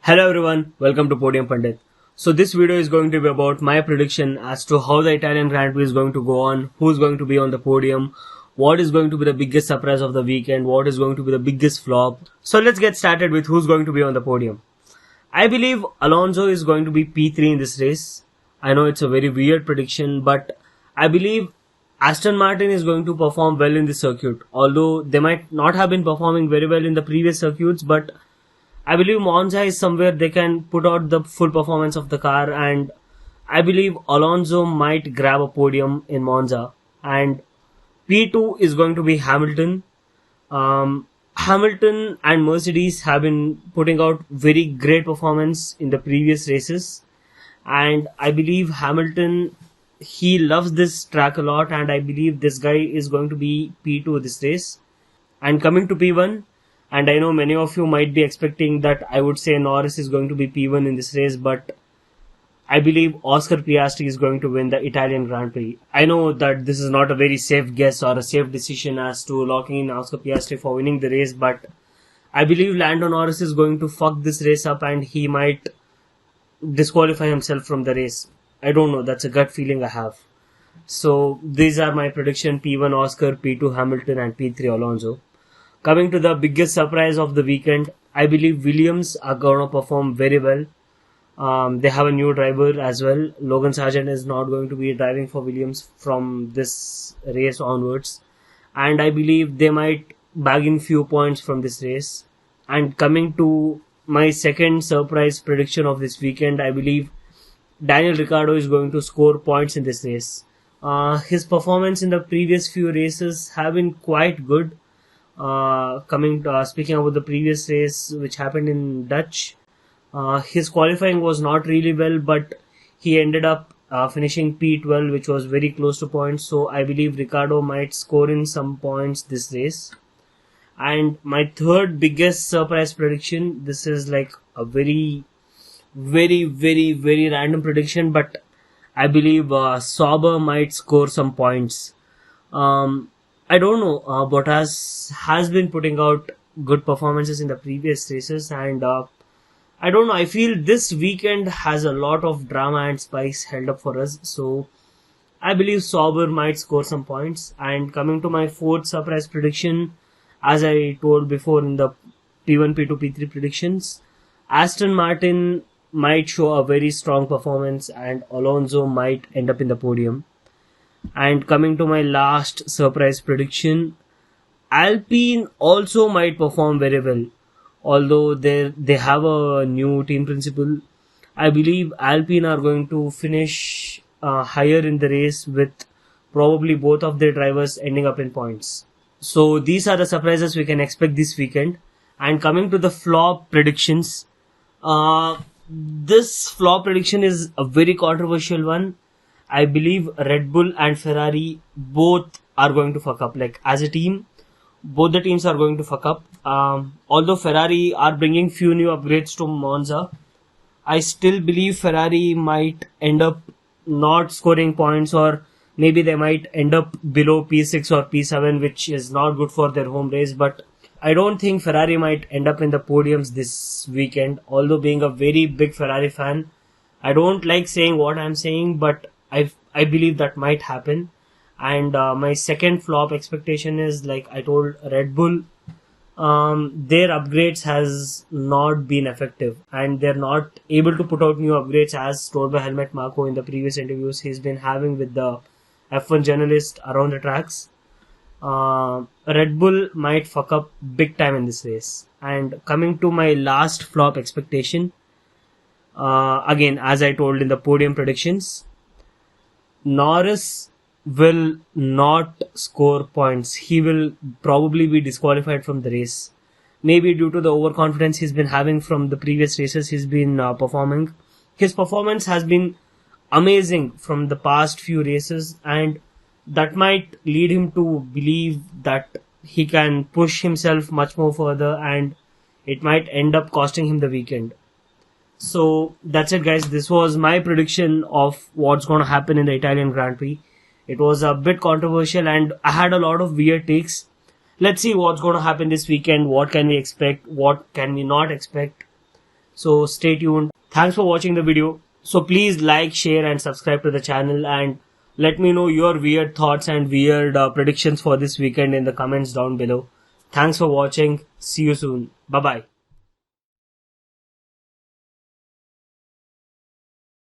Hello everyone, welcome to Podium Pandit. So this video is going to be about my prediction as to how the Italian Grand Prix is going to go on, who's going to be on the podium, what is going to be the biggest surprise of the weekend, what is going to be the biggest flop. So let's get started with who's going to be on the podium. I believe Alonso is going to be P3 in this race. I know it's a very weird prediction, but I believe Aston Martin is going to perform well in this circuit. Although they might not have been performing very well in the previous circuits, but I believe Monza is somewhere they can put out the full performance of the car, and I believe Alonso might grab a podium in Monza. And P2 is going to be Hamilton. Hamilton and Mercedes have been putting out very great performance in the previous races, and I believe Hamilton, he loves this track a lot, and I believe this guy is going to be P2 this race. And coming to P1, and I know many of you might be expecting that I would say Norris is going to be P1 in this race, but I believe Oscar Piastri is going to win the Italian Grand Prix. I know that this is not a very safe guess or a safe decision as to locking in Oscar Piastri for winning the race, but I believe Lando Norris is going to fuck this race up and he might disqualify himself from the race. I don't know, that's a gut feeling I have. So these are my prediction: P1 Oscar, P2 Hamilton and P3 Alonso. Coming to the biggest surprise of the weekend, I believe Williams are going to perform very well. They have a new driver as well. Logan Sargent is not going to be driving for Williams from this race onwards. And I believe they might bag in few points from this race. And coming to my second surprise prediction of this weekend, I believe Daniel Ricciardo is going to score points in this race. His performance in the previous few races have been quite good. Speaking about the previous race which happened in Dutch, his qualifying was not really well, but he ended up finishing P12, which was very close to points. So I believe Ricardo might score in some points this race. And my third biggest surprise prediction, this is like a very random prediction, but I believe Sauber might score some points. I don't know, Bottas has been putting out good performances in the previous races, and I don't know, I feel this weekend has a lot of drama and spice held up for us, so I believe Sauber might score some points. And coming to my fourth surprise prediction, as I told before in the P1, P2, P3 predictions, Aston Martin might show a very strong performance and Alonso might end up in the podium. And coming to my last surprise prediction, Alpine also might perform very well. Although they have a new team principal, I believe Alpine are going to finish higher in the race with probably both of their drivers ending up in points. So these are the surprises we can expect this weekend. And coming to the flop predictions, this flop prediction is a very controversial one. I believe Red Bull and Ferrari both are going to fuck up. Like as a team, both the teams are going to fuck up. Although Ferrari are bringing few new upgrades to Monza, I still believe Ferrari might end up not scoring points, or maybe they might end up below P6 or P7, which is not good for their home race. But I don't think Ferrari might end up in the podiums this weekend. Although being a very big Ferrari fan, I don't like saying what I'm saying, but I believe that might happen. And my second flop expectation is, like I told, Red Bull. Their upgrades has not been effective, and they're not able to put out new upgrades as told by Helmut Marko in the previous interviews he's been having with the F1 journalist around the tracks. Red Bull might fuck up big time in this race. And coming to my last flop expectation, again as I told in the podium predictions, Norris will not score points. He will probably be disqualified from the race. Maybe due to the overconfidence he's been having from the previous races he's been performing. His performance has been amazing from the past few races, and that might lead him to believe that he can push himself much more further, and it might end up costing him the weekend. So that's it guys, this was my prediction of what's going to happen in the Italian Grand Prix. It was a bit controversial and I had a lot of weird takes. Let's see what's going to happen this weekend, what can we expect, what can we not expect. So stay tuned. Thanks for watching the video. So please like, share and subscribe to the channel, and let me know your weird thoughts and weird predictions for this weekend in the comments down below. Thanks for watching. See you soon. Bye bye.